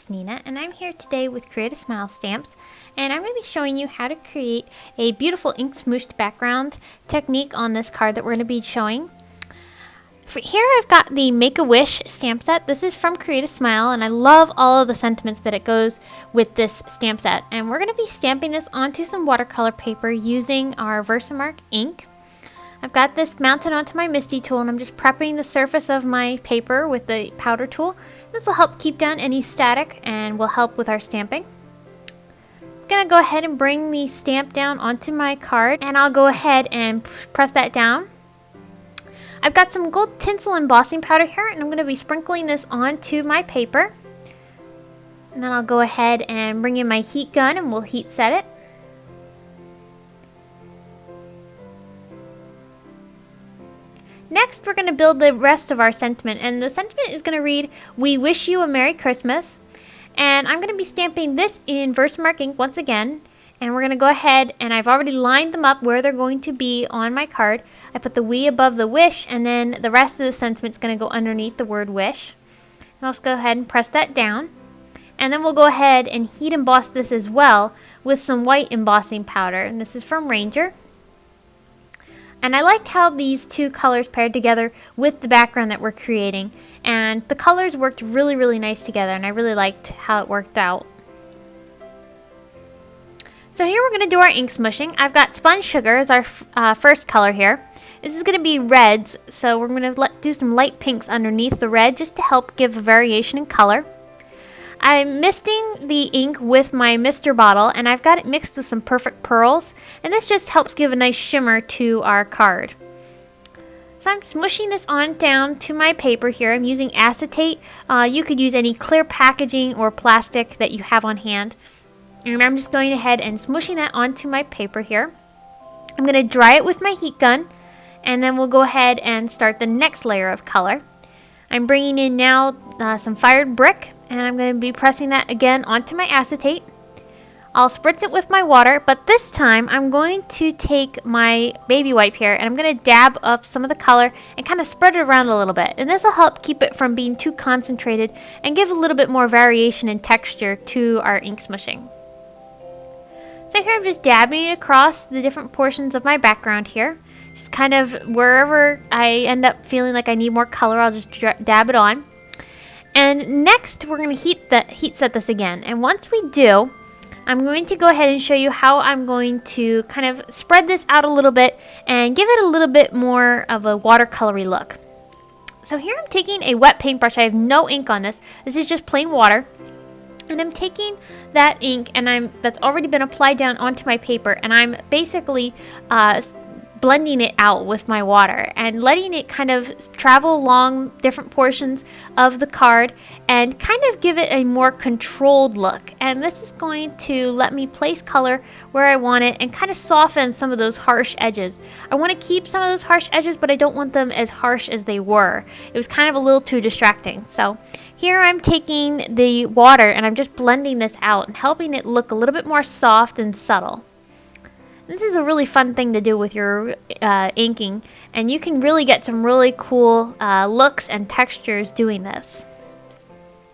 it's Nina, and I'm here today with Create a Smile stamps, and I'm going to be showing you how to create a beautiful ink smooshed background technique on this card that we're going to be showing. For here I've got the Make-A-Wish stamp set. This is from Create a Smile, and I love all of the sentiments that it goes with this stamp set. And we're going to be stamping this onto some watercolor paper using our Versamark ink. I've got this mounted onto my Misty tool, and I'm just prepping the surface of my paper with the powder tool. This will help keep down any static and will help with our stamping. I'm going to go ahead and bring the stamp down onto my card, and I'll go ahead and press that down. I've got some gold tinsel embossing powder here, and I'm going to be sprinkling this onto my paper. And then I'll go ahead and bring in my heat gun and we'll heat set it. Next, we're going to build the rest of our sentiment, and the sentiment is going to read, "We wish you a Merry Christmas." And I'm going to be stamping this in Versamark ink once again, and we're going to go ahead, and I've already lined them up where they're going to be on my card. I put the "we" above the "wish," and then the rest of the sentiment is going to go underneath the word "wish." And I'll just go ahead and press that down. And then we'll go ahead and heat emboss this as well with some white embossing powder, and this is from Ranger. And I liked how these two colors paired together with the background that we're creating. And the colors worked really, really nice together, and I really liked how it worked out. So here we're going to do our ink smushing. I've got Spun Sugar as our first color here. This is going to be reds, so we're going to do some light pinks underneath the red just to help give a variation in color. I'm misting the ink with my mister bottle, and I've got it mixed with some Perfect Pearls, and this just helps give a nice shimmer to our card. So I'm smushing this on down to my paper here. I'm using acetate. You could use any clear packaging or plastic that you have on hand. And I'm just going ahead and smushing that onto my paper here. I'm going to dry it with my heat gun, and then we'll go ahead and start the next layer of color. I'm bringing in now some fired brick, and I'm going to be pressing that again onto my acetate. I'll spritz it with my water, but this time I'm going to take my baby wipe here, and I'm going to dab up some of the color and kind of spread it around a little bit. And this will help keep it from being too concentrated and give a little bit more variation and texture to our ink smushing. So here I'm just dabbing it across the different portions of my background here. Just kind of wherever I end up feeling like I need more color, I'll just dab it on. And next, we're going to heat set this again. And once we do, I'm going to go ahead and show you how I'm going to kind of spread this out a little bit and give it a little bit more of a watercolory look. So here I'm taking a wet paintbrush. I have no ink on this. This is just plain water. And I'm taking that ink and that's already been applied down onto my paper, and I'm basically blending it out with my water and letting it kind of travel along different portions of the card and kind of give it a more controlled look. And this is going to let me place color where I want it and kind of soften some of those harsh edges. I want to keep some of those harsh edges, but I don't want them as harsh as they were. It was kind of a little too distracting. So here I'm taking the water and I'm just blending this out and helping it look a little bit more soft and subtle. This is a really fun thing to do with your inking, and you can really get some really cool looks and textures doing this.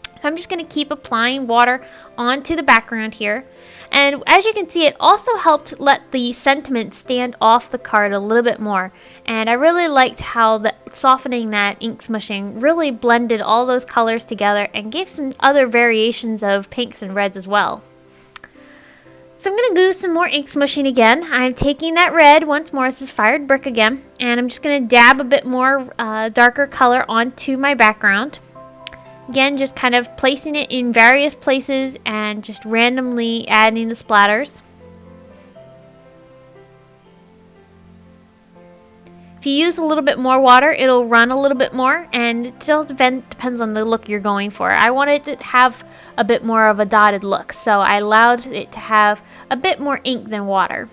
So I'm just going to keep applying water onto the background here. And as you can see, it also helped let the sentiment stand off the card a little bit more. And I really liked how softening that ink smushing really blended all those colors together and gave some other variations of pinks and reds as well. So I'm going to do some more ink smushing again. I'm taking that red once more. This is fired brick again. And I'm just going to dab a bit more darker color onto my background. Again, just kind of placing it in various places and just randomly adding the splatters. If you use a little bit more water, it'll run a little bit more, and it all depends on the look you're going for. I wanted it to have a bit more of a dotted look, so I allowed it to have a bit more ink than water.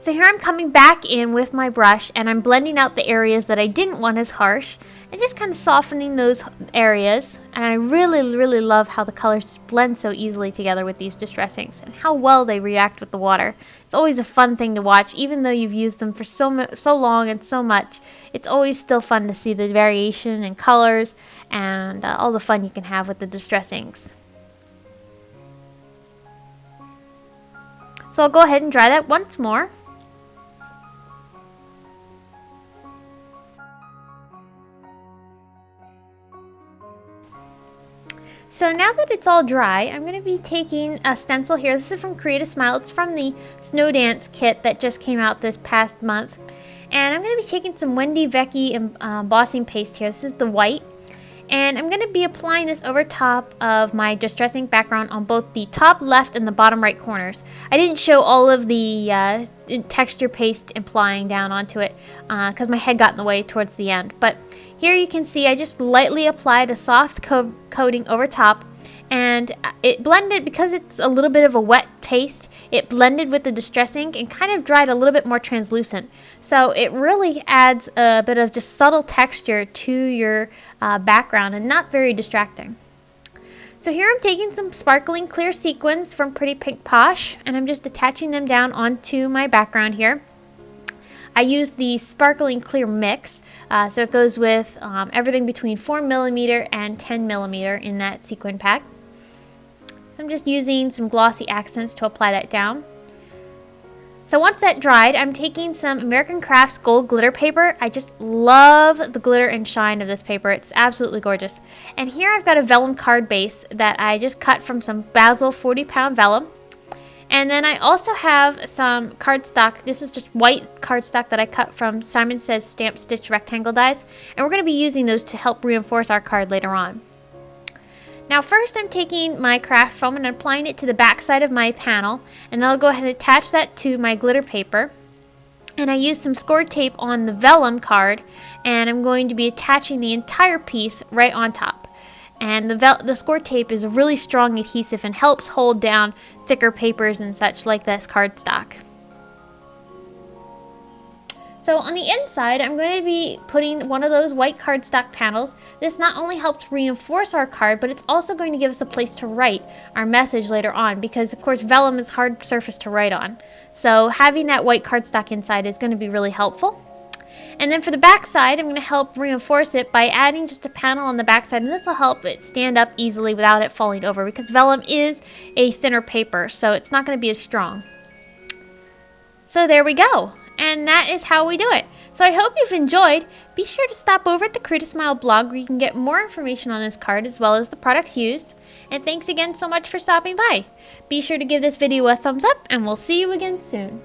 So here I'm coming back in with my brush and I'm blending out the areas that I didn't want as harsh and just kind of softening those areas. And I really love how the colors just blend so easily together with these distress inks and how well they react with the water. It's always a fun thing to watch, even though you've used them for so long and so much. It's always still fun to see the variation in colors and all the fun you can have with the distress inks. So I'll go ahead and dry that once more. So now that it's all dry, I'm going to be taking a stencil here. This is from Create a Smile. It's from the Snow Dance kit that just came out this past month. And I'm going to be taking some Wendy Vecchi embossing paste here. This is the white. And I'm going to be applying this over top of my distress ink background on both the top left and the bottom right corners. I didn't show all of the texture paste applying down onto it because my head got in the way towards the end. But here you can see I just lightly applied a soft coating over top, and it blended, because it's a little bit of a wet paste, it blended with the distress ink and kind of dried a little bit more translucent. So it really adds a bit of just subtle texture to your background and not very distracting. So here I'm taking some sparkling clear sequins from Pretty Pink Posh and I'm just attaching them down onto my background here. I use the sparkling clear mix, so it goes with everything between 4mm and 10mm in that sequin pack. So I'm just using some glossy accents to apply that down. So once that dried, I'm taking some American Crafts gold glitter paper. I just love the glitter and shine of this paper. It's absolutely gorgeous. And here I've got a vellum card base that I just cut from some Basil 40-pound vellum. And then I also have some cardstock. This is just white cardstock that I cut from Simon Says Stamp Stitch rectangle dies. And we're going to be using those to help reinforce our card later on. Now first I'm taking my craft foam and applying it to the back side of my panel. And then I'll go ahead and attach that to my glitter paper. And I use some score tape on the vellum card. And I'm going to be attaching the entire piece right on top. And the score tape is a really strong adhesive and helps hold down thicker papers and such like this cardstock. So on the inside, I'm going to be putting one of those white cardstock panels. This not only helps reinforce our card, but it's also going to give us a place to write our message later on because, of course, vellum is a hard surface to write on. So having that white cardstock inside is going to be really helpful. And then for the back side, I'm going to help reinforce it by adding just a panel on the back side. And this will help it stand up easily without it falling over because vellum is a thinner paper, so it's not going to be as strong. So there we go. And that is how we do it. So I hope you've enjoyed. Be sure to stop over at the Create a Smile blog where you can get more information on this card as well as the products used. And thanks again so much for stopping by. Be sure to give this video a thumbs up and we'll see you again soon.